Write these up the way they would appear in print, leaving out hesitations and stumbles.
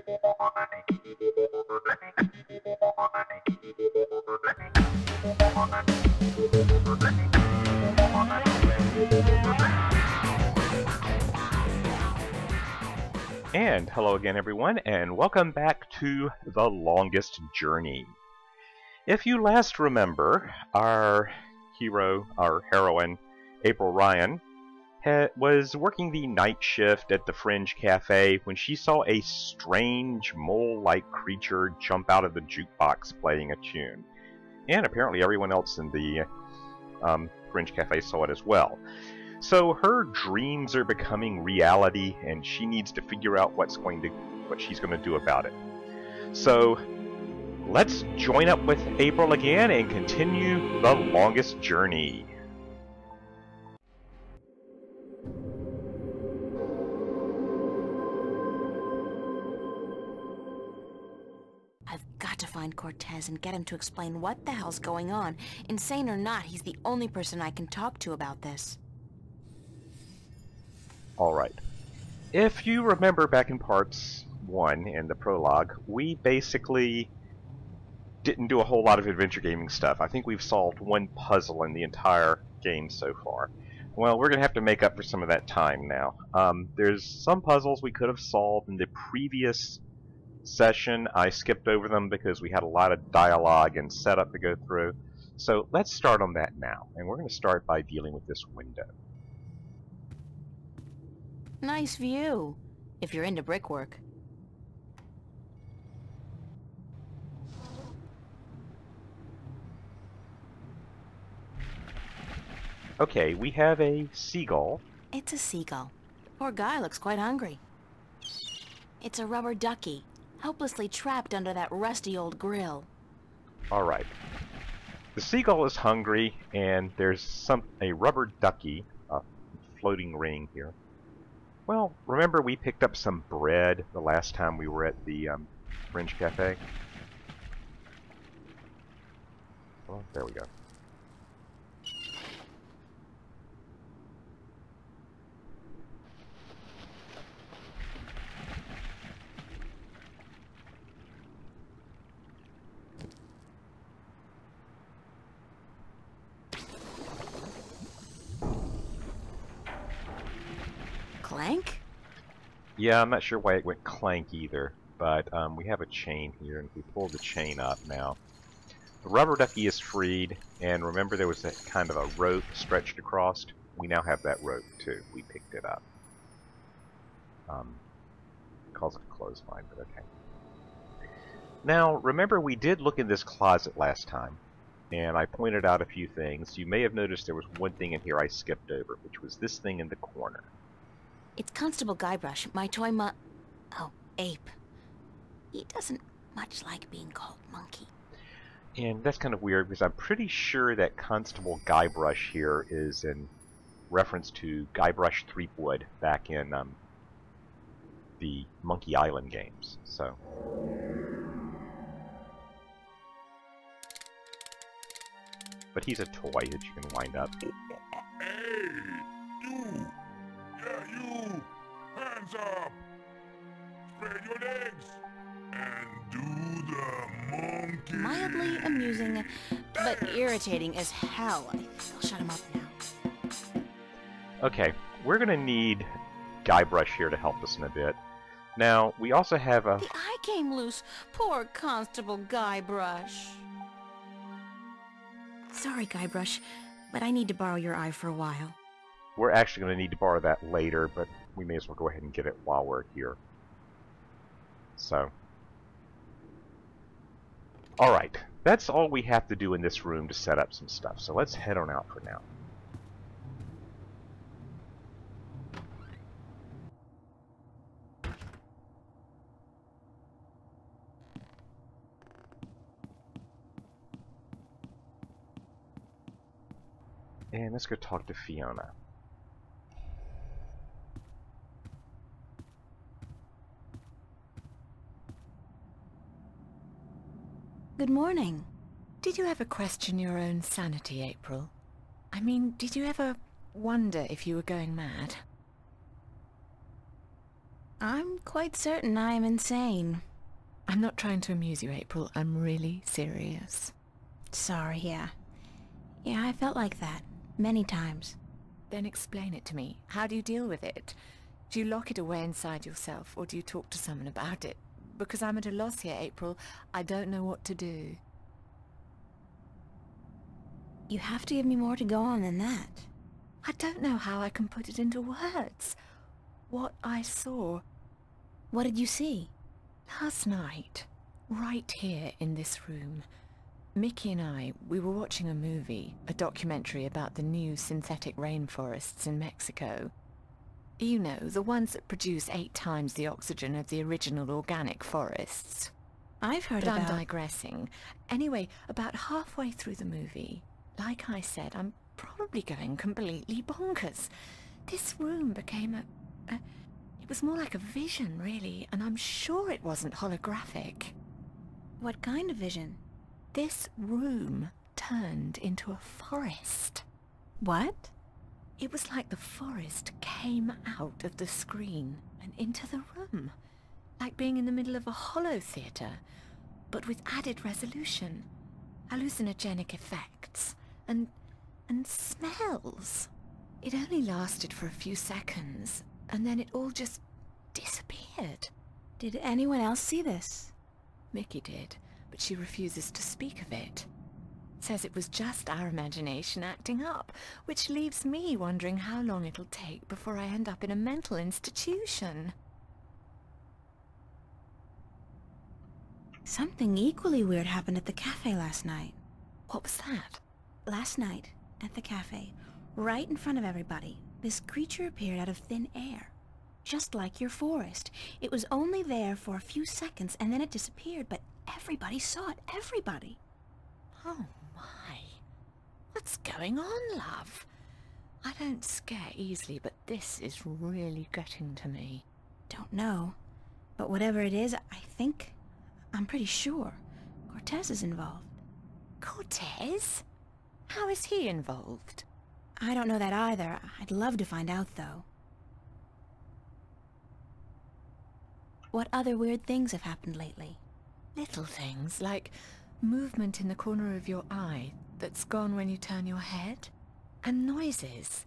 And hello again, everyone, and welcome back to The Longest Journey. If you last remember, our heroine, April Ryan, was working the night shift at the Fringe Cafe when she saw a strange mole-like creature jump out of the jukebox playing a tune. And apparently everyone else in the Fringe Cafe saw it as well. So her dreams are becoming reality, and she needs to figure out what she's going to do about it. So let's join up with April again and continue The Longest Journey. I've got to find Cortez and get him to explain what the hell's going on. Insane or not, he's the only person I can talk to about this. Alright. If you remember back in parts 1 in the prologue, we basically didn't do a whole lot of adventure gaming stuff. I think we've solved one puzzle in the entire game so far. Well, we're going to have to make up for some of that time now. There's some puzzles we could have solved in the previous session. I skipped over them because we had a lot of dialogue and setup to go through. So let's start on that now. And we're going to start by dealing with this window. Nice view, if you're into brickwork. Okay, we have a seagull. It's a seagull. The poor guy looks quite hungry. It's a rubber ducky, helplessly trapped under that rusty old grill. Alright. The seagull is hungry, and there's a rubber ducky, a floating ring here. Well, remember we picked up some bread the last time we were at the Fringe Cafe? Oh, there we go. Clank? Yeah, I'm not sure why it went clank either, but we have a chain here, and if we pull the chain up now, the rubber ducky is freed, and remember there was that kind of a rope stretched across? We now have that rope too. We picked it up. Calls it a clothesline, but okay. Now, remember we did look in this closet last time, and I pointed out a few things. You may have noticed there was one thing in here I skipped over, which was this thing in the corner. It's Constable Guybrush, my toy oh, ape. He doesn't much like being called monkey. And that's kind of weird, because I'm pretty sure that Constable Guybrush here is in reference to Guybrush Threepwood back in the Monkey Island games. So, but he's a toy that you can wind up. Hey, you! Yeah, you! Hands up! Spread your legs! And do the monkey! Mildly amusing, but irritating as hell. I'll shut him up now. Okay, we're going to need Guybrush here to help us in a bit. Now, we also have a... The eye came loose. Poor Constable Guybrush. Sorry, Guybrush, but I need to borrow your eye for a while. We're actually going to need to borrow that later, but we may as well go ahead and get it while we're here. So. Alright, that's all we have to do in this room to set up some stuff, so let's head on out for now. And let's go talk to Fiona. Good morning. Did you ever question your own sanity, April? I mean, did you ever wonder if you were going mad? I'm quite certain I am insane. I'm not trying to amuse you, April. I'm really serious. Sorry, yeah. Yeah, I felt like that. Many times. Then explain it to me. How do you deal with it? Do you lock it away inside yourself, or do you talk to someone about it? Because I'm at a loss here, April. I don't know what to do. You have to give me more to go on than that. I don't know how I can put it into words. What I saw What did you see? last night, right here in this room. Mickey and I, we were watching a movie, a documentary about the new synthetic rainforests in Mexico. You know, the ones that produce 8 times the oxygen of the original organic forests. I've heard But about... I'm digressing. Anyway, about halfway through the movie, like I said, I'm probably going completely bonkers. This room became it was more like a vision, really, and I'm sure it wasn't holographic. What kind of vision? This room turned into a forest. What? It was like the forest came out of the screen and into the room, like being in the middle of a holo theatre, but with added resolution, hallucinogenic effects, and smells. It only lasted for a few seconds, and then it all just disappeared. Did anyone else see this? Mickey did, but she refuses to speak of it. Says it was just our imagination acting up, which leaves me wondering how long it'll take before I end up in a mental institution. Something equally weird happened at the cafe last night. What was that? Last night, at the cafe, right in front of everybody, this creature appeared out of thin air. Just like your forest. It was only there for a few seconds and then it disappeared, but everybody saw it. Everybody. Oh my. What's going on, love? I don't scare easily, but this is really getting to me. Don't know. But whatever it is, I'm pretty sure Cortez is involved. Cortez? How is he involved? I don't know that either. I'd love to find out, though. What other weird things have happened lately? Little things, like movement in the corner of your eye that's gone when you turn your head. And noises.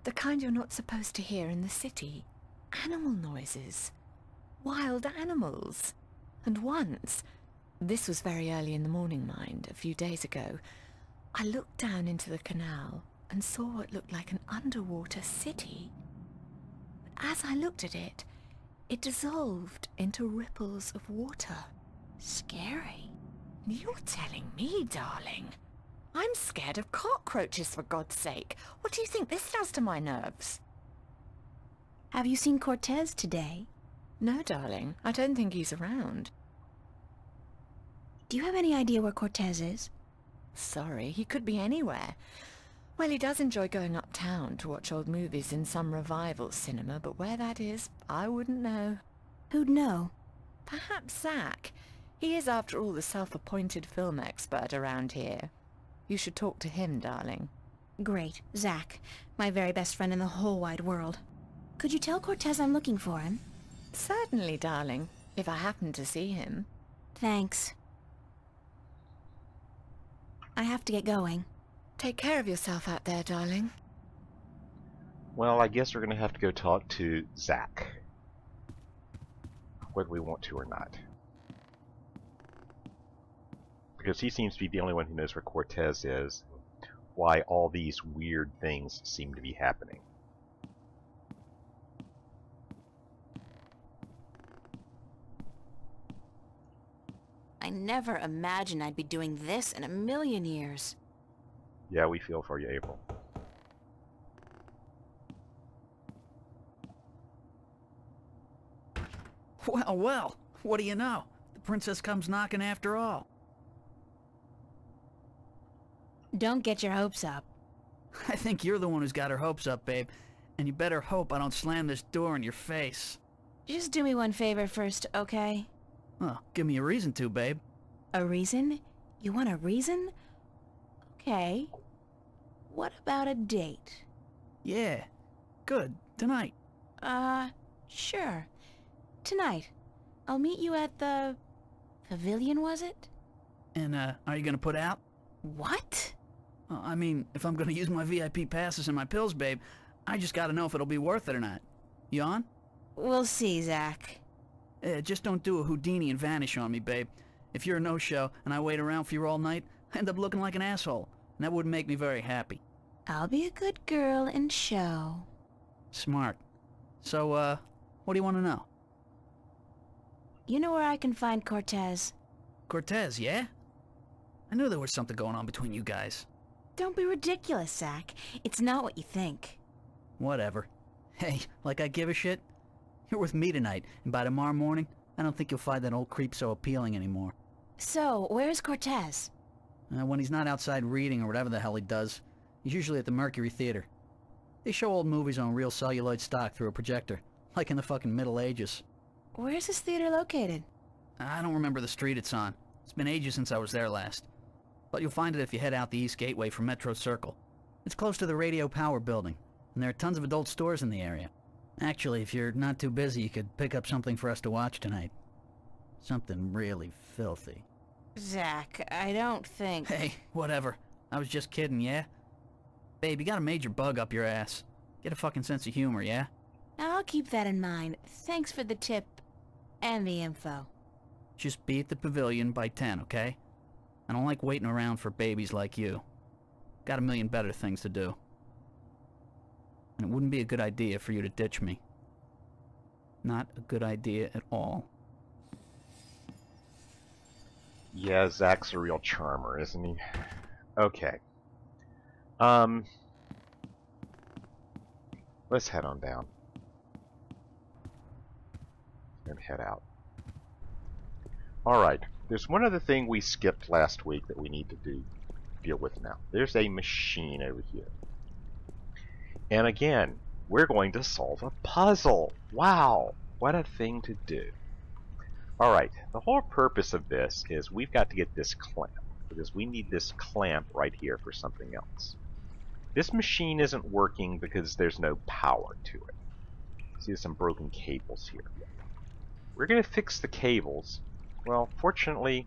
The kind you're not supposed to hear in the city. Animal noises. Wild animals. And once, this was very early in the morning, mind, a few days ago, I looked down into the canal and saw what looked like an underwater city. But as I looked at it, it dissolved into ripples of water. Scary. You're telling me, darling. I'm scared of cockroaches, for God's sake. What do you think this does to my nerves? Have you seen Cortez today? No, darling. I don't think he's around. Do you have any idea where Cortez is? Sorry, he could be anywhere. Well, he does enjoy going uptown to watch old movies in some revival cinema, but where that is, I wouldn't know. Who'd know? Perhaps Zach. He is, after all, the self-appointed film expert around here. You should talk to him, darling. Great. Zach. My very best friend in the whole wide world. Could you tell Cortez I'm looking for him? Certainly, darling, if I happen to see him. Thanks. I have to get going. Take care of yourself out there, darling. Well, I guess we're going to have to go talk to Zach. Whether we want to or not. Because he seems to be the only one who knows where Cortez is. Why all these weird things seem to be happening. I never imagined I'd be doing this in a million years. Yeah, we feel for you, April. Well, well, what do you know? The princess comes knocking after all. Don't get your hopes up. I think you're the one who's got her hopes up, babe. And you better hope I don't slam this door in your face. Just do me one favor first, okay? Well, give me a reason to, babe. A reason? You want a reason? Okay. What about a date? Yeah. Good. Tonight. Sure. Tonight. I'll meet you at the... pavilion, was it? And, are you gonna put out? What? I mean, if I'm gonna use my VIP passes and my pills, babe, I just gotta know if it'll be worth it or not. You on? We'll see, Zach. Just don't do a Houdini and vanish on me, babe. If you're a no-show and I wait around for you all night, I end up looking like an asshole, and that wouldn't make me very happy. I'll be a good girl and show. Smart. So, what do you want to know? You know where I can find Cortez? Cortez, yeah? I knew there was something going on between you guys. Don't be ridiculous, Zach. It's not what you think. Whatever. Hey, like I give a shit? You're with me tonight, and by tomorrow morning, I don't think you'll find that old creep so appealing anymore. So, where's Cortez? When he's not outside reading or whatever the hell he does, he's usually at the Mercury Theater. They show old movies on real celluloid stock through a projector, like in the fucking Middle Ages. Where's this theater located? I don't remember the street it's on. It's been ages since I was there last. But you'll find it if you head out the East Gateway from Metro Circle. It's close to the Radio Power building, and there are tons of adult stores in the area. Actually, if you're not too busy, you could pick up something for us to watch tonight. Something really filthy. Zach, I don't think... Hey, whatever. I was just kidding, yeah? Babe, you got a major bug up your ass. Get a fucking sense of humor, yeah? I'll keep that in mind. Thanks for the tip and the info. Just be at the pavilion by 10, okay? I don't like waiting around for babies like you. Got a million better things to do. And it wouldn't be a good idea for you to ditch me. Not a good idea at all. Yeah, Zach's a real charmer, isn't he? Okay. Let's head on down. And head out. Alright, there's one other thing we skipped last week that we need to deal with now. There's a machine over here. And again, we're going to solve a puzzle. Wow, what a thing to do. Alright, the whole purpose of this is we've got to get this clamp, because we need this clamp right here for something else. This machine isn't working because there's no power to it. See, there's some broken cables here. We're going to fix the cables. Well, fortunately,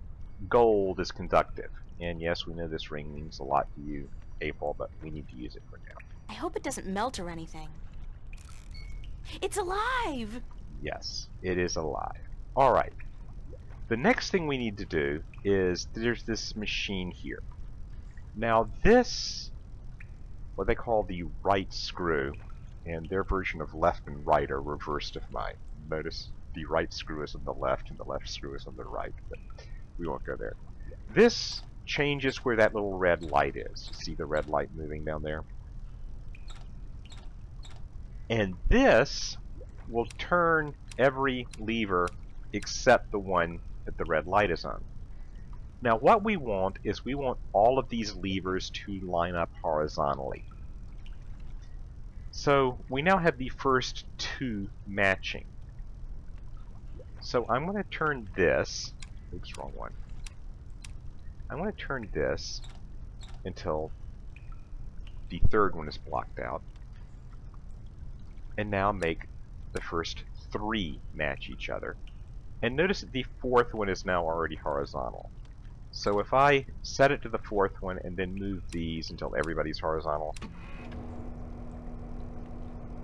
gold is conductive. And yes, we know this ring means a lot to you, April, but we need to use it for now. I hope it doesn't melt or anything. It's alive! Yes, it is alive. Alright. The next thing we need to do is there's this machine here. Now this, what they call the right screw, and their version of left and right are reversed of mine. Notice the right screw is on the left and the left screw is on the right, but we won't go there. This changes where that little red light is. You see the red light moving down there? And this will turn every lever except the one that the red light is on. Now what we want is we want all of these levers to line up horizontally. So we now have the first two matching. So I'm going to turn this, oops, wrong one. I'm going to turn this until the third one is blocked out. And now make the first three match each other. And notice that the fourth one is now already horizontal. So if I set it to the fourth one and then move these until everybody's horizontal,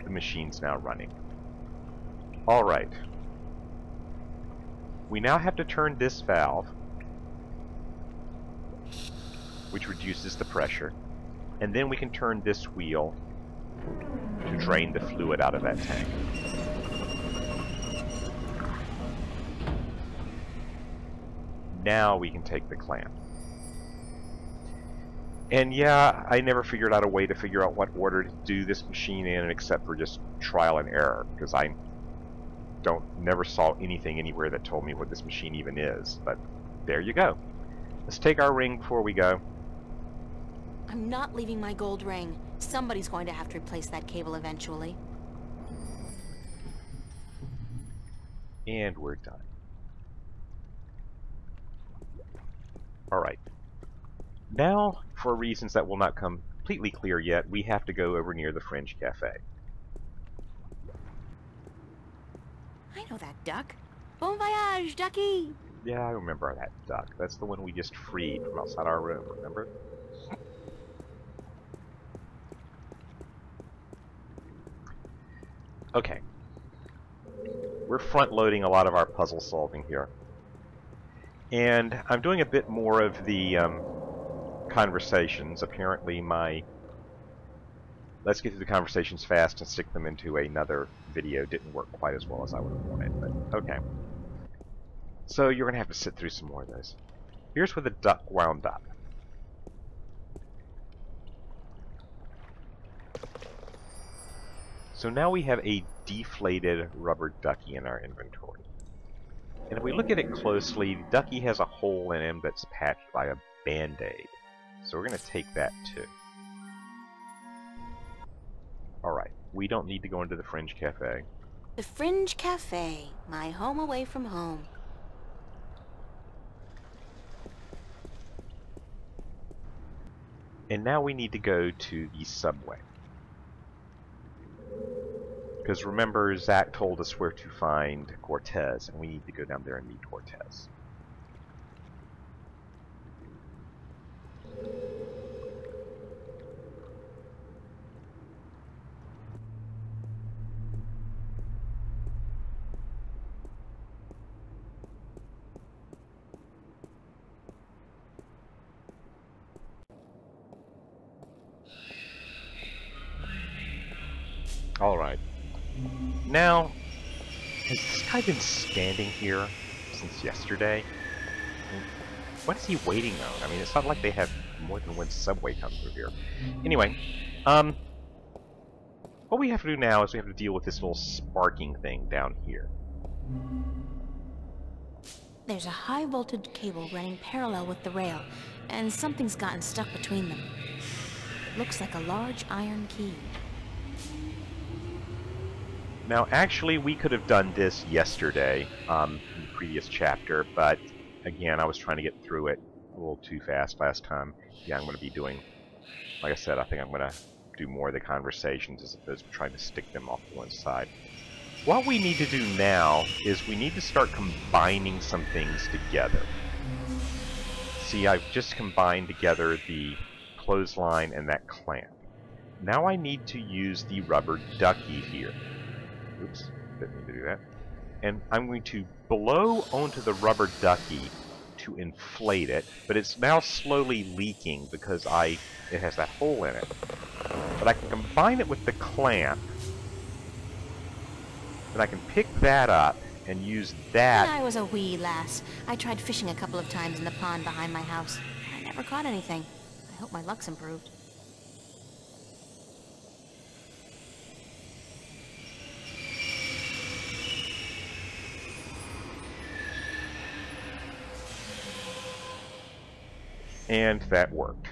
the machine's now running. Alright. We now have to turn this valve, which reduces the pressure, and then we can turn this wheel to drain the fluid out of that tank. Now we can take the clamp. And yeah, I never figured out a way to figure out what order to do this machine in except for just trial and error, because I never saw anything anywhere that told me what this machine even is. But there you go. Let's take our ring before we go. I'm not leaving my gold ring. Somebody's going to have to replace that cable eventually. And we're done. Alright. Now, for reasons that will not come completely clear yet, we have to go over near the Fringe Cafe. I know that duck. Bon voyage, ducky! Yeah, I remember that duck. That's the one we just freed from outside our room, remember? Okay. We're front-loading a lot of our puzzle solving here. And I'm doing a bit more of the conversations. Apparently my let's get through the conversations fast and stick them into another video didn't work quite as well as I would have wanted, but okay. So you're going to have to sit through some more of those. Here's where the duck wound up. So now we have a deflated rubber ducky in our inventory. And if we look at it closely, the ducky has a hole in him that's patched by a band-aid. So we're going to take that too. Alright, we don't need to go into the Fringe Cafe. The Fringe Cafe, my home away from home. And now we need to go to the subway. Because remember, Zach told us where to find Cortez, and we need to go down there and meet Cortez. Alright. Now, has this guy been standing here since yesterday? I mean, what is he waiting on? I mean, it's not like they have more than one subway come through here. Anyway, what we have to do now is we have to deal with this little sparking thing down here. There's a high-voltage cable running parallel with the rail, and something's gotten stuck between them. Looks like a large iron key. Now, actually, we could have done this yesterday in the previous chapter, but again, I was trying to get through it a little too fast last time. Yeah, I'm going to be doing, like I said, I think I'm going to do more of the conversations as opposed to trying to stick them off to one side. What we need to do now is we need to start combining some things together. See, I've just combined together the clothesline and that clamp. Now I need to use the rubber ducky here. Oops, didn't mean to do that. And I'm going to blow onto the rubber ducky to inflate it, but it's now slowly leaking because it has that hole in it. But I can combine it with the clamp, and I can pick that up and use that. When I was a wee lass, I tried fishing a couple of times in the pond behind my house. I never caught anything. I hope my luck's improved. And that worked.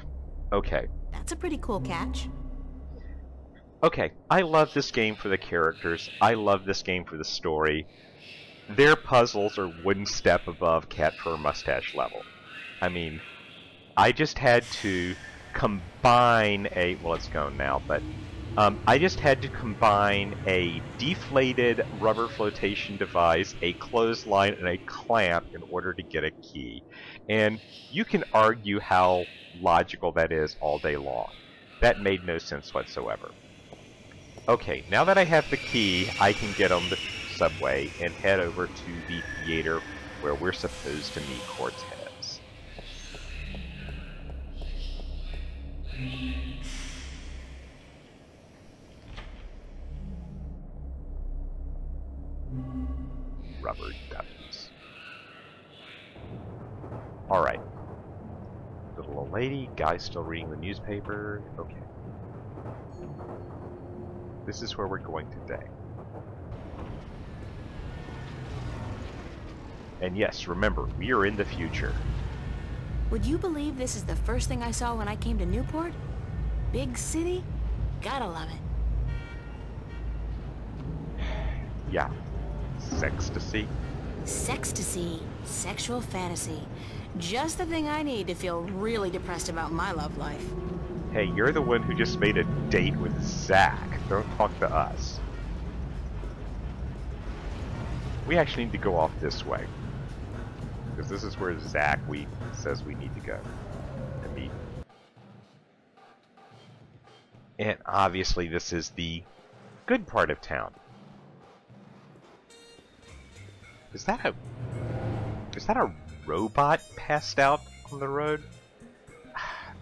Okay. That's a pretty cool catch. Okay, I love this game for the characters. I love this game for the story. Their puzzles are one step above Cat Fur Mustache level. I mean, I just had to combine a... Well, it's gone now, but... I just had to combine a deflated rubber flotation device, a clothesline, and a clamp in order to get a key. And you can argue how logical that is all day long. That made no sense whatsoever. Okay, now that I have the key, I can get on the subway and head over to the theater where we're supposed to meet Cortez. Rubber duckies. Alright. Little old lady, guy still reading the newspaper. Okay. This is where we're going today. And yes, remember, we are in the future. Would you believe this is the first thing I saw when I came to Newport? Big city? Gotta love it. Yeah. Sextasy. Sextasy. Sexual fantasy. Just the thing I need to feel really depressed about my love life. Hey, you're the one who just made a date with Zach. Don't talk to us. We actually need to go off this way. Because this is where Zach says we need to go. To meet. And obviously this is the good part of town. Is that a robot passed out on the road?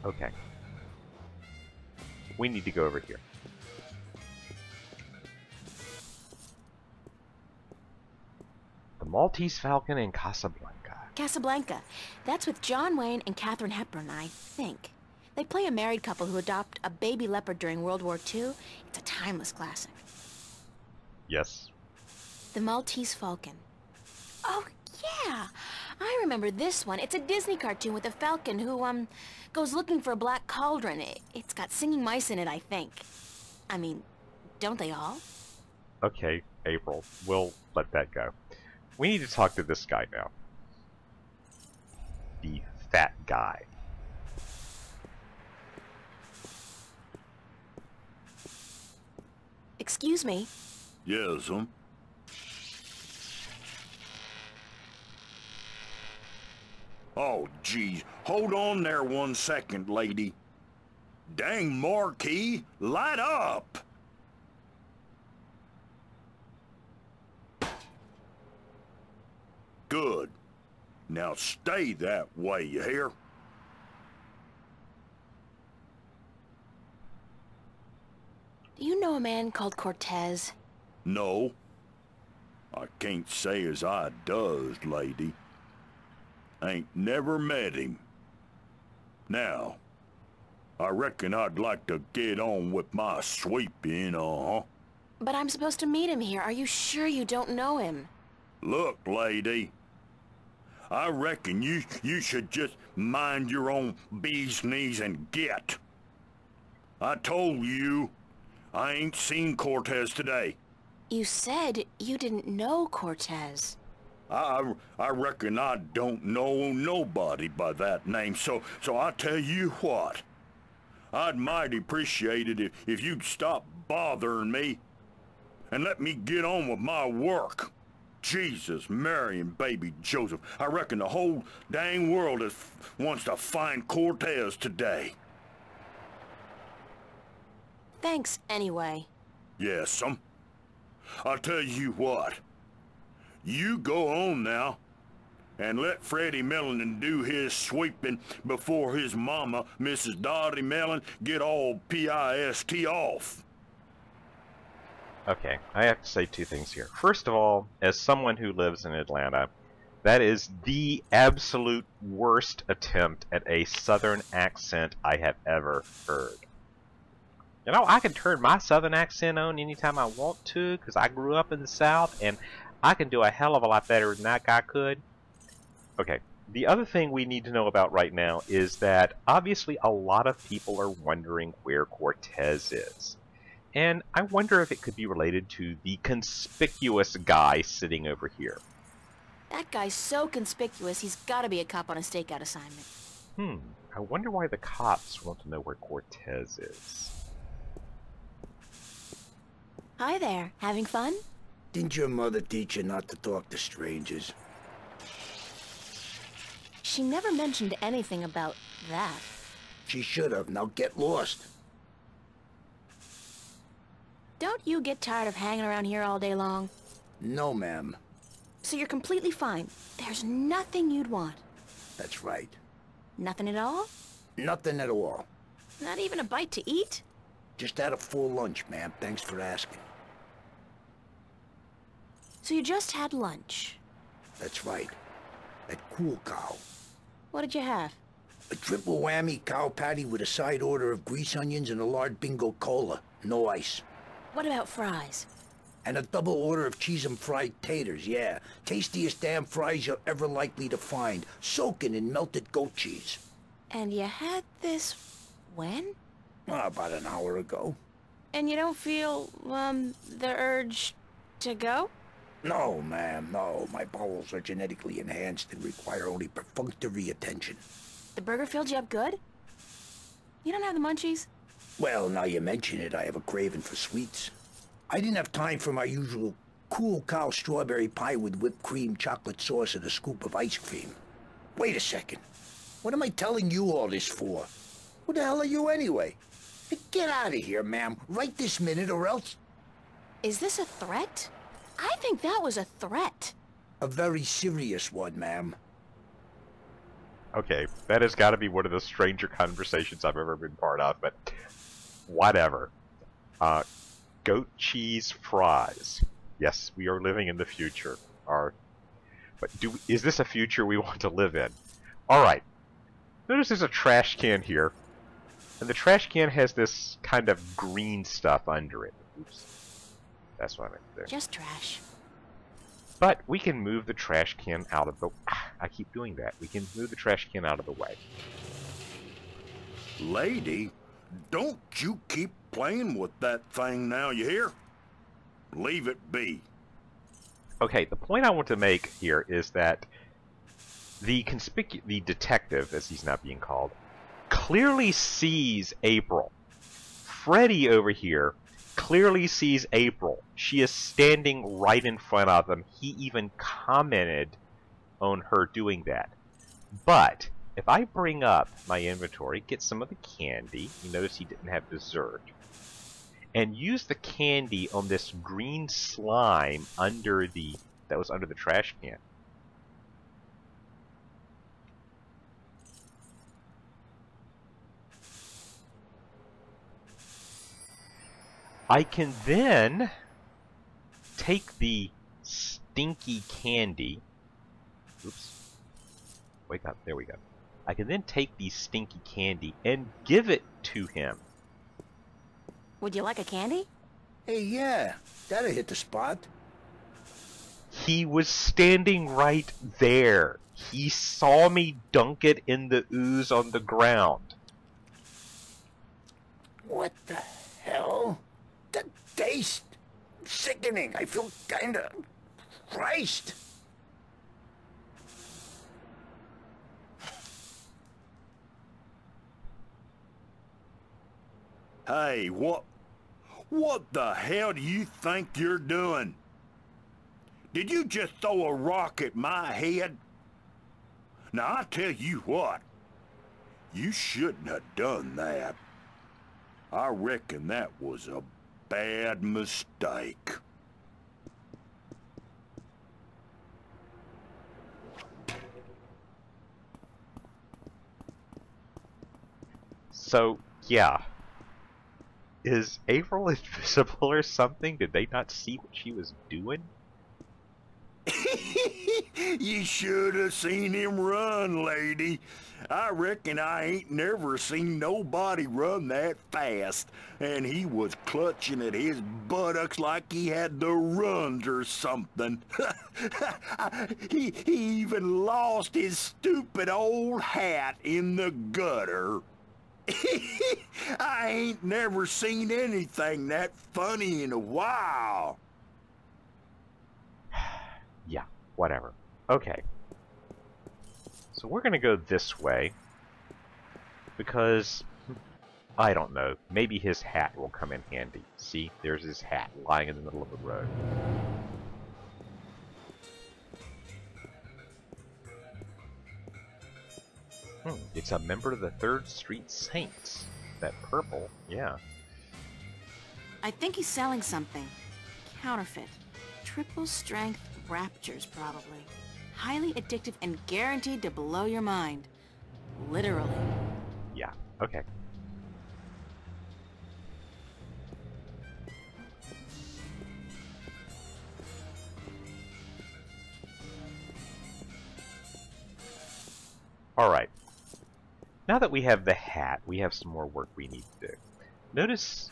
Okay. We need to go over here. The Maltese Falcon in Casablanca. Casablanca. That's with John Wayne and Katharine Hepburn, I think. They play a married couple who adopt a baby leopard during World War II. It's a timeless classic. Yes. The Maltese Falcon. Oh, yeah. I remember this one. It's a Disney cartoon with a falcon who, goes looking for a black cauldron. It's got singing mice in it, I think. I mean, don't they all? Okay, April. We'll let that go. We need to talk to this guy now. The fat guy. Excuse me. Yes, Oh, geez. Hold on there 1 second, lady. Dang, Marquis, light up! Good. Now stay that way, you hear? Do you know a man called Cortez? No. I can't say as I does, lady. Ain't never met him. Now, I reckon I'd like to get on with my sweeping, But I'm supposed to meet him here. Are you sure you don't know him? Look, lady. I reckon you should just mind your own bee's knees and get. I told you, I ain't seen Cortez today. You said you didn't know Cortez. I reckon I don't know nobody by that name, so I tell you what. I'd mighty appreciate it if you'd stop bothering me and let me get on with my work. Jesus, Mary and baby Joseph, I reckon the whole dang world wants to find Cortez today. Thanks, anyway. Yes, I'll tell you what. You go on now, and let Freddie Mellon do his sweeping before his mama, Mrs. Dottie Mellon, get all pissed off. Okay, I have to say two things here. First of all, as someone who lives in Atlanta, that is the absolute worst attempt at a southern accent I have ever heard. You know, I can turn my southern accent on anytime I want to, because I grew up in the South, and I can do a hell of a lot better than that guy could. Okay, the other thing we need to know about right now is that obviously a lot of people are wondering where Cortez is. And I wonder if it could be related to the conspicuous guy sitting over here. That guy's so conspicuous, he's gotta be a cop on a stakeout assignment. I wonder why the cops want to know where Cortez is. Hi there, having fun? Didn't your mother teach you not to talk to strangers? She never mentioned anything about that. She should have. Now get lost. Don't you get tired of hanging around here all day long? No, ma'am. So you're completely fine. There's nothing you'd want. That's right. Nothing at all? Nothing at all. Not even a bite to eat? Just had a full lunch, ma'am. Thanks for asking. So you just had lunch? That's right. At Cool Cow. What did you have? A triple whammy cow patty with a side order of grease onions and a large bingo cola. No ice. What about fries? And a double order of cheese and fried taters, yeah. Tastiest damn fries you're ever likely to find. Soaking in melted goat cheese. And you had this when? About an hour ago. And you don't feel, the urge to go? No, ma'am, no. My bowels are genetically enhanced and require only perfunctory attention. The burger filled you up good? You don't have the munchies? Well, now you mention it, I have a craving for sweets. I didn't have time for my usual cool cow strawberry pie with whipped cream, chocolate sauce, and a scoop of ice cream. Wait a second. What am I telling you all this for? Who the hell are you anyway? Hey, get out of here, ma'am. Right this minute or else... Is this a threat? I think that was a threat. A very serious one, ma'am. Okay, that has got to be one of the stranger conversations I've ever been part of, but whatever. Goat cheese fries. Yes, we are living in the future. But is this a future we want to live in? Alright. Notice there's a trash can here. And the trash can has this kind of green stuff under it. Oops. That's what I meant there. Just trash. But we can move the trash can out of the... I keep doing that. We can move the trash can out of the way. Lady, don't you keep playing with that thing now, you hear? Leave it be. Okay, the point I want to make here is that the detective, as he's not being called, clearly sees April. Freddy over here clearly sees April. She is standing right in front of him. He even commented on her doing that. But if I bring up my inventory, get some of the candy, you notice he didn't have dessert, and use the candy on this green slime that was under the trash can. I can then take the stinky candy. Oops. Wake up. There we go. I can then take the stinky candy and give it to him. Would you like a candy? Hey, yeah. That'll hit the spot. He was standing right there. He saw me dunk it in the ooze on the ground. What the hell? The taste. Sickening. I feel kinda... Christ. Hey, what the hell do you think you're doing? Did you just throw a rock at my head? Now, I tell you what, you shouldn't have done that. I reckon that was a bad mistake. So, yeah. Is April invisible or something? Did they not see what she was doing? You should have seen him run, lady. I reckon I ain't never seen nobody run that fast. And he was clutching at his buttocks like he had the runs or something. He even lost his stupid old hat in the gutter. I ain't never seen anything that funny in a while. Yeah, whatever. Okay. So we're gonna go this way. Because, I don't know, maybe his hat will come in handy. See, there's his hat lying in the middle of the road. It's a member of the 3rd Street Saints. That purple, yeah. I think he's selling something. Counterfeit. Triple strength raptures, probably. Highly addictive and guaranteed to blow your mind. Literally. Yeah, okay. Alright. Now that we have the hat, we have some more work we need to do. Notice,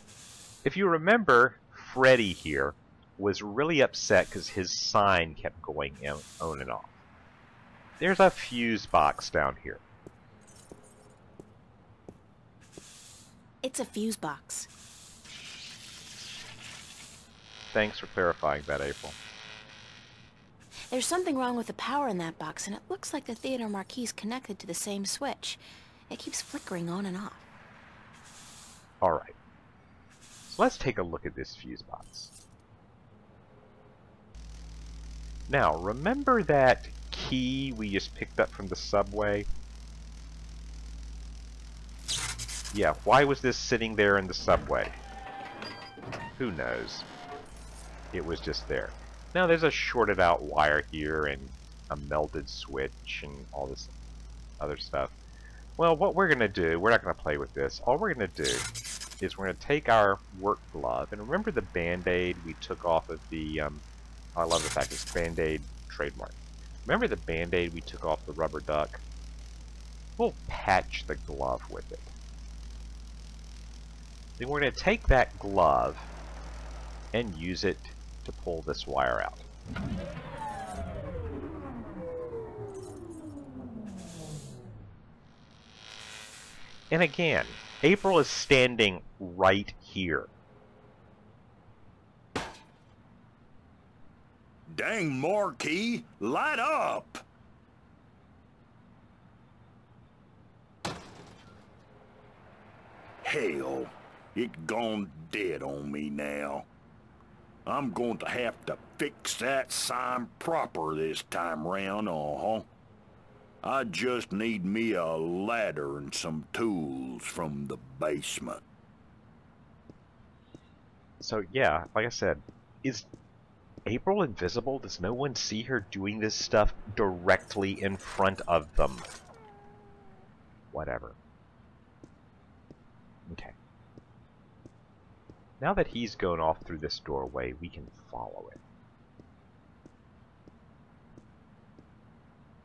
if you remember, Freddy here was really upset because his sign kept going on and off. There's a fuse box down here. It's a fuse box. Thanks for clarifying that, April. There's something wrong with the power in that box, and it looks like the theater marquee's connected to the same switch. It keeps flickering on and off. Alright. So let's take a look at this fuse box. Now, remember that key we just picked up from the subway? Yeah, why was this sitting there in the subway? Who knows? It was just there. Now, there's a shorted out wire here and a melted switch and all this other stuff. Well, what we're going to do, we're not going to play with this. All we're going to do is we're going to take our work glove, and remember the Band-Aid we took off of the, I love the fact it's Band-Aid trademark. Remember the Band-Aid we took off the rubber duck? We'll patch the glove with it. Then we're going to take that glove and use it to pull this wire out. And again, April is standing right here. Dang marquee, light up! Hell, it gone dead on me now. I'm going to have to fix that sign proper this time round, I just need me a ladder and some tools from the basement. So yeah, like I said, is April invisible? Does no one see her doing this stuff directly in front of them? Whatever. Okay. Now that he's gone off through this doorway, we can follow it.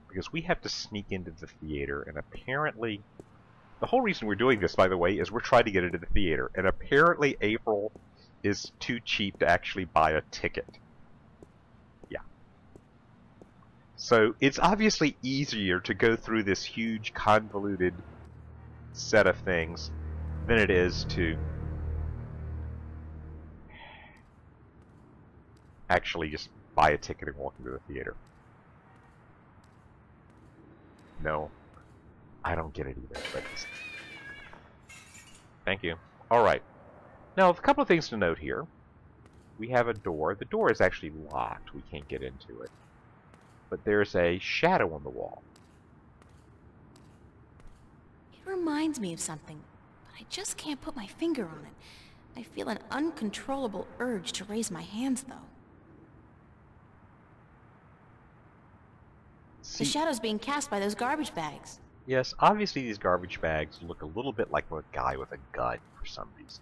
Because we have to sneak into the theater, and apparently... The whole reason we're doing this, by the way, is we're trying to get into the theater, and apparently April is too cheap to actually buy a ticket. Yeah. So, it's obviously easier to go through this huge, convoluted set of things than it is to actually just buy a ticket and walk into the theater. No, I don't get it either, but thank you. Alright. Now, a couple of things to note here. We have a door. The door is actually locked. We can't get into it. But there's a shadow on the wall. It reminds me of something, but I just can't put my finger on it. I feel an uncontrollable urge to raise my hands, though. The shadow's being cast by those garbage bags. Yes, obviously these garbage bags look a little bit like a guy with a gun for some reason.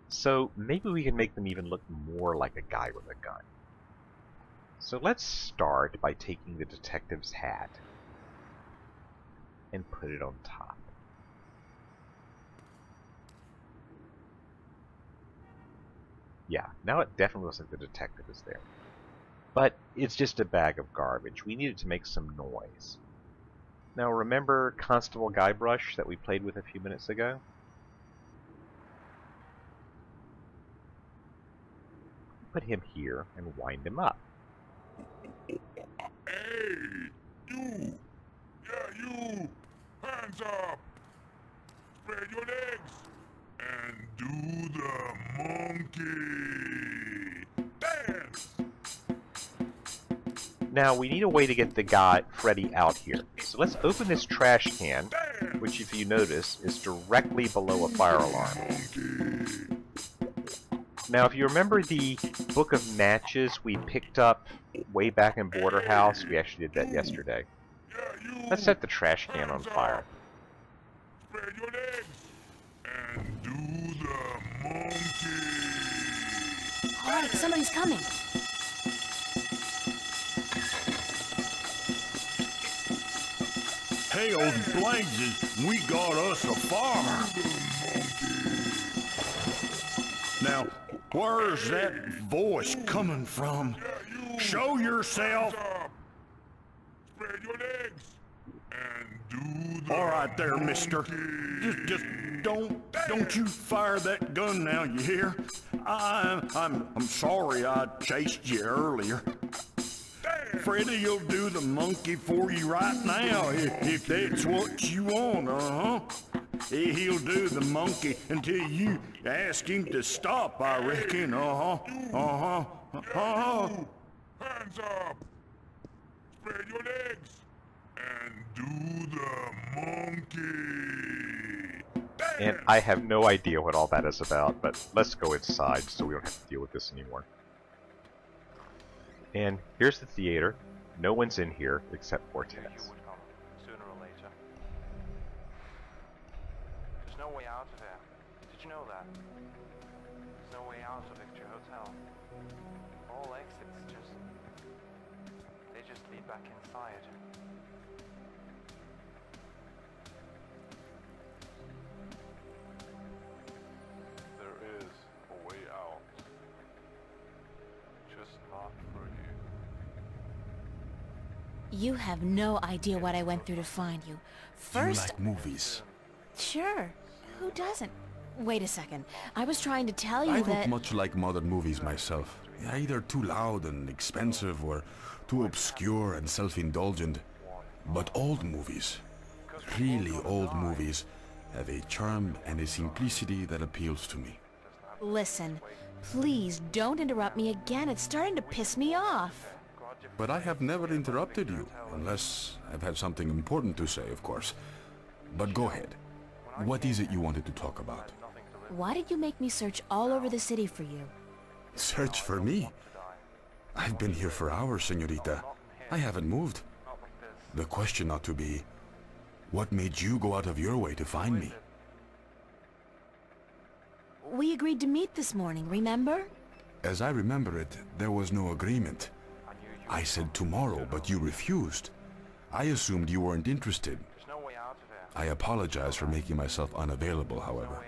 So maybe we can make them even look more like a guy with a gun. So let's start by taking the detective's hat and put it on top. Yeah, now it definitely looks like the detective is there. But it's just a bag of garbage. We needed to make some noise. Now remember Constable Guybrush that we played with a few minutes ago? Put him here and wind him up. Hey, you! Yeah, you! Hands up! Spread your legs! And do the monkey! Dance! Now, we need a way to get the guy, Freddy, out here. So let's open this trash can, which, if you notice, is directly below a fire alarm. Now, if you remember the book of matches we picked up way back in Border House, we actually did that yesterday. Let's set the trash can on fire. Spread your legs and do the monkey. Alright, somebody's coming. Hell blazes, we got us a farmer. Now, where's that voice coming from? Show yourself. Spread your legs and do the All right there, mister. Just don't you fire that gun now, you hear? I'm sorry I chased you earlier. Freddy'll do the monkey for you right now, if that's what you want, He'll do the monkey until you ask him to stop, I reckon, Hands up! Spread your legs! And do the monkey! And I have no idea what all that is about, but let's go inside so we don't have to deal with this anymore. And here's the theater. No one's in here except Cortez. Sooner or later. There's no way out of here. Did you know that? There's no way out of Victory Hotel. All exits they just lead back inside. There is a way out. Just not for you. You have no idea what I went through to find you. First... You like movies? Sure. Who doesn't? Wait a second. I was trying to tell you I that... don't much like modern movies myself. Either too loud and expensive or too obscure and self-indulgent. But old movies, really old movies, have a charm and a simplicity that appeals to me. Listen, please don't interrupt me again. It's starting to piss me off. But I have never interrupted you, unless I've had something important to say, of course. But go ahead. What is it you wanted to talk about? Why did you make me search all over the city for you? Search for me? I've been here for hours, señorita. I haven't moved. The question ought to be, what made you go out of your way to find me? We agreed to meet this morning, remember? As I remember it, there was no agreement. I said tomorrow, but you refused. I assumed you weren't interested. I apologize for making myself unavailable, however.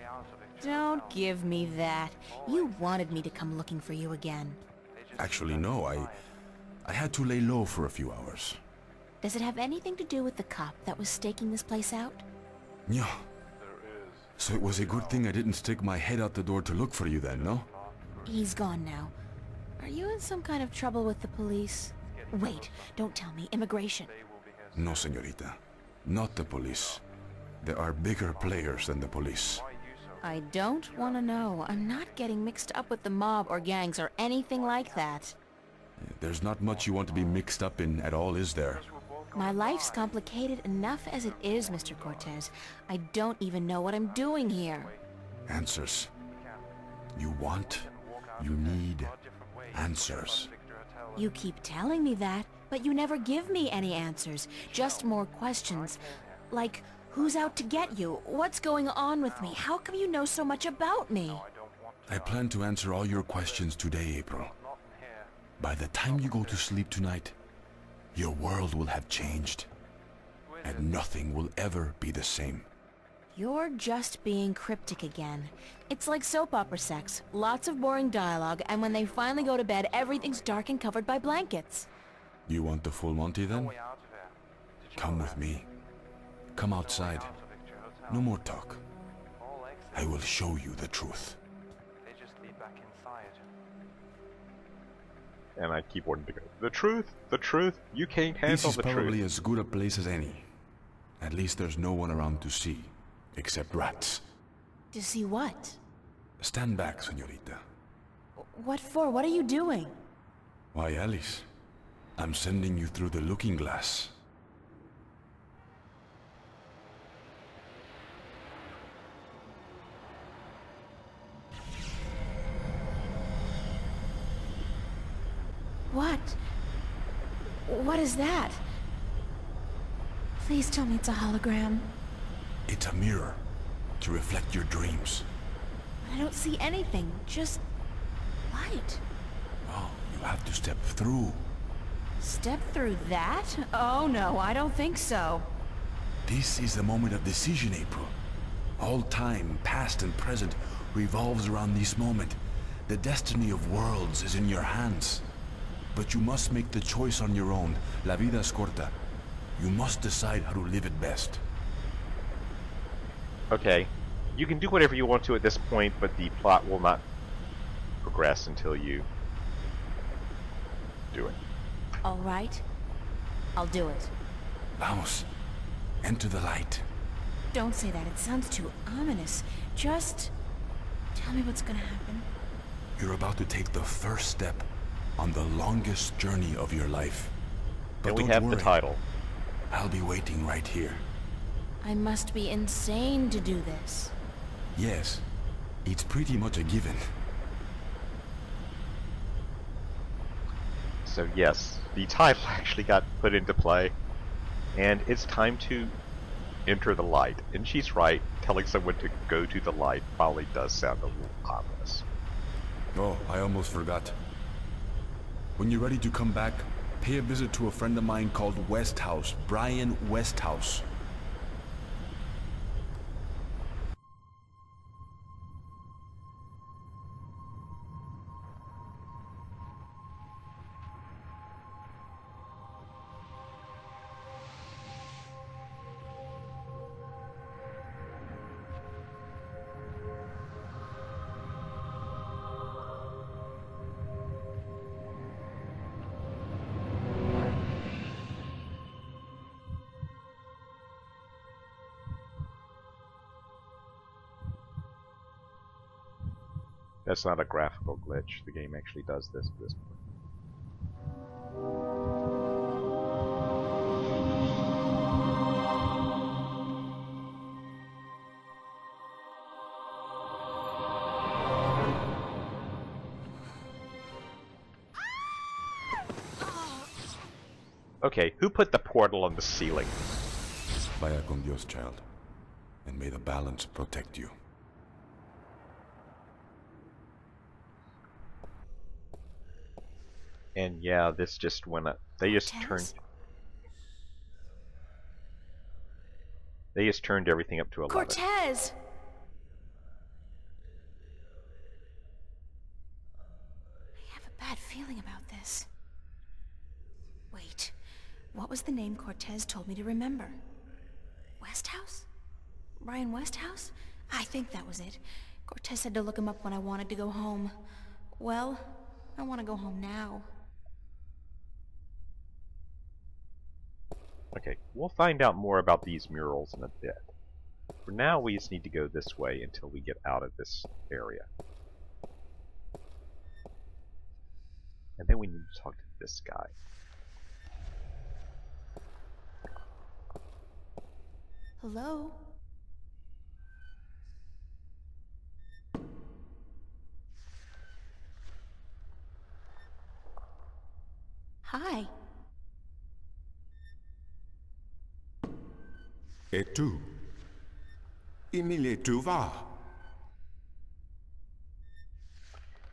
Don't give me that. You wanted me to come looking for you again. Actually, no, I had to lay low for a few hours. Does it have anything to do with the cop that was staking this place out? Yeah. So it was a good thing I didn't stick my head out the door to look for you then, no? He's gone now. Are you in some kind of trouble with the police? Wait, don't tell me. Immigration. No, señorita. Not the police. There are bigger players than the police. I don't want to know. I'm not getting mixed up with the mob or gangs or anything like that. There's not much you want to be mixed up in at all, is there? My life's complicated enough as it is, Mr. Cortez. I don't even know what I'm doing here. Answers. You want, you need answers. You keep telling me that, but you never give me any answers. Just more questions. Like, who's out to get you? What's going on with me? How come you know so much about me? I plan to answer all your questions today, April. By the time you go to sleep tonight, your world will have changed, and nothing will ever be the same. You're just being cryptic again. It's like soap opera sex. Lots of boring dialogue, and when they finally go to bed, everything's dark and covered by blankets. You want the full Monty then? Come with me. Come outside. No more talk. I will show you the truth. And I keep wanting to go, the truth, you can't handle the truth. This is probably as good a place as any. At least there's no one around to see, except rats. To see what? Stand back, señorita. What for? What are you doing? Why, Alice, I'm sending you through the looking glass. What? What is that? Please tell me it's a hologram. It's a mirror to reflect your dreams. I don't see anything, just light. Oh, you have to step through. Step through that? Oh no, I don't think so. This is the moment of decision, April. All time, past and present, revolves around this moment. The destiny of worlds is in your hands. But you must make the choice on your own. La vida es corta. You must decide how to live it best. Okay, you can do whatever you want to at this point, but the plot will not progress until you do it. All right, I'll do it. Vamos, enter the light. Don't say that, it sounds too ominous. Just tell me what's gonna happen. You're about to take the first step on the longest journey of your life. But And we don't have worry, the title. I'll be waiting right here. I must be insane to do this. Yes, it's pretty much a given. So yes, the title actually got put into play, and it's time to enter the light. And she's right, telling someone to go to the light probably does sound a little ominous. Oh, I almost forgot. When you're ready to come back, pay a visit to a friend of mine called Westhouse, Brian Westhouse. That's not a graphical glitch. The game actually does this at this point. Okay, who put the portal on the ceiling? Vaya con Dios, child, and may the balance protect you. And yeah, this just went up. They just turned everything up to 11. Cortez! I have a bad feeling about this. Wait, what was the name Cortez told me to remember? Westhouse? Brian Westhouse? I think that was it. Cortez said to look him up when I wanted to go home. Well, I want to go home now. Okay, we'll find out more about these murals in a bit. For now, we just need to go this way until we get out of this area. And then we need to talk to this guy. Hello? Hi. Et tu? Emile, tu vas?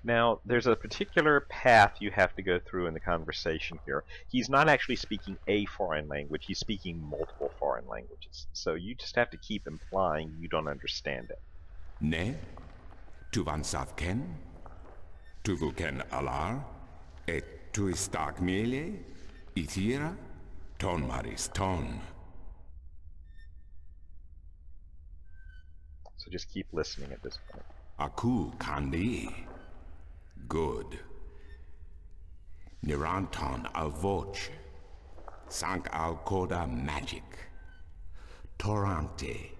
Now, there's a particular path you have to go through in the conversation here. He's not actually speaking a foreign language, he's speaking multiple foreign languages. So you just have to keep implying you don't understand it. Ne? Tu van sav ken? Tu vu ken alar? Et tu istak mele? Itira? Ton maris ton. So just keep listening at this point. Aku kandi. Good. Niranton al voce. Sank al coda magic. Torante.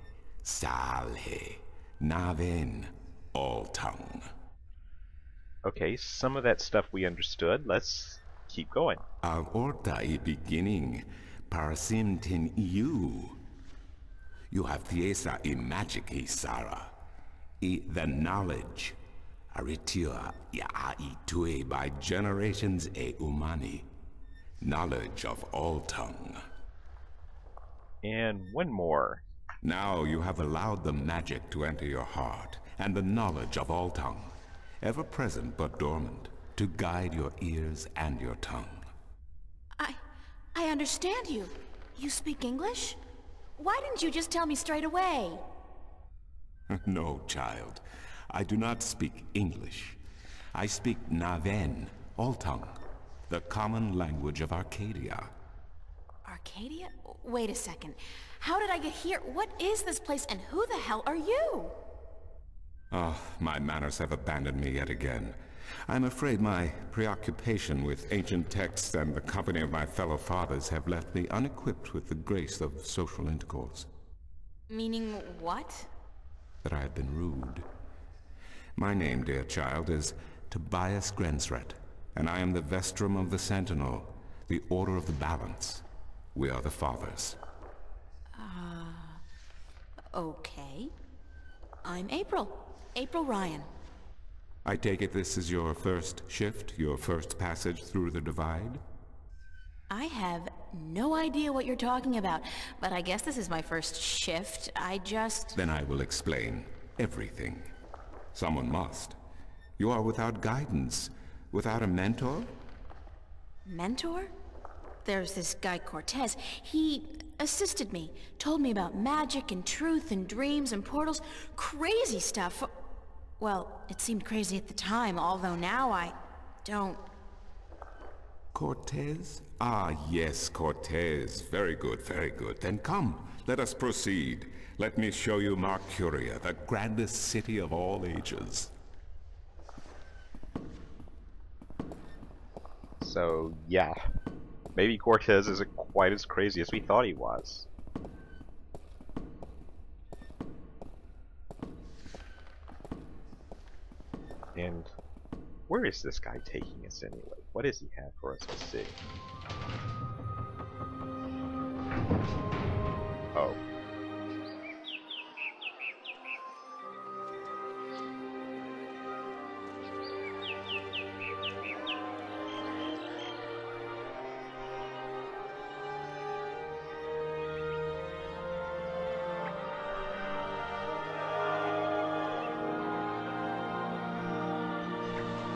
Salhe. Naven. All tongue. Okay, some of that stuff we understood. Let's keep going. Al orta I beginning. Parasimtin you. You have thiesa I magic I Sara. I the knowledge. Aritua ya I tue by generations e umani. Knowledge of all tongue. And one more. Now you have allowed the magic to enter your heart, and the knowledge of all tongue, ever present but dormant, to guide your ears and your tongue. I understand you. You speak English? Why didn't you just tell me straight away? No, child. I do not speak English. I speak Naven, all tongue, the common language of Arcadia. Arcadia? Wait a second. How did I get here? What is this place, and who the hell are you? Oh, my manners have abandoned me yet again. I'm afraid my preoccupation with ancient texts and the company of my fellow fathers have left me unequipped with the grace of social intercourse. Meaning what? That I have been rude. My name, dear child, is Tobias Grensret, And I am the Vestrum of the Sentinel, the Order of the Balance. We are the Fathers. Okay. I'm April. April Ryan. I take it this is your first shift, your first passage through the Divide? I have no idea what you're talking about, but I guess this is my first shift. Then I will explain everything. Someone must. You are without guidance, without a mentor? Mentor? There's this guy Cortez. He assisted me, told me about magic and truth and dreams and portals. Crazy stuff. Well, it seemed crazy at the time, although now I don't... Cortez? Ah, yes, Cortez. Very good, very good. Then come, let us proceed. Let me show you Mercuria, the grandest city of all ages. So, yeah. Maybe Cortez isn't quite as crazy as we thought he was. And where is this guy taking us anyway? What does he have for us to see? Oh.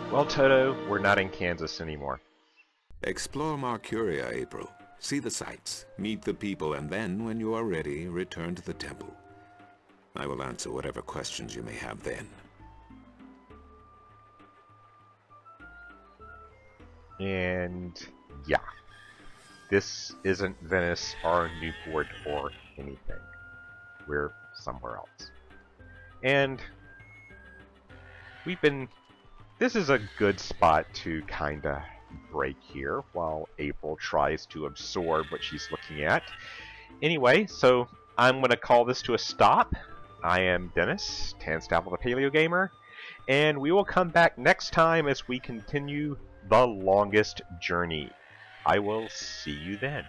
Well, Toto, we're not in Kansas anymore. Explore Mercuria, April. See the sights, meet the people, and then, when you are ready, return to the temple. I will answer whatever questions you may have then. And yeah, this isn't Venice or Newport or anything. We're somewhere else. And this is a good spot to kinda break here while April tries to absorb what she's looking at. Anyway, so I'm gonna call this to a stop. I am Dennis, Tanstaple the Paleogamer, and we will come back next time as we continue The Longest Journey. I will see you then.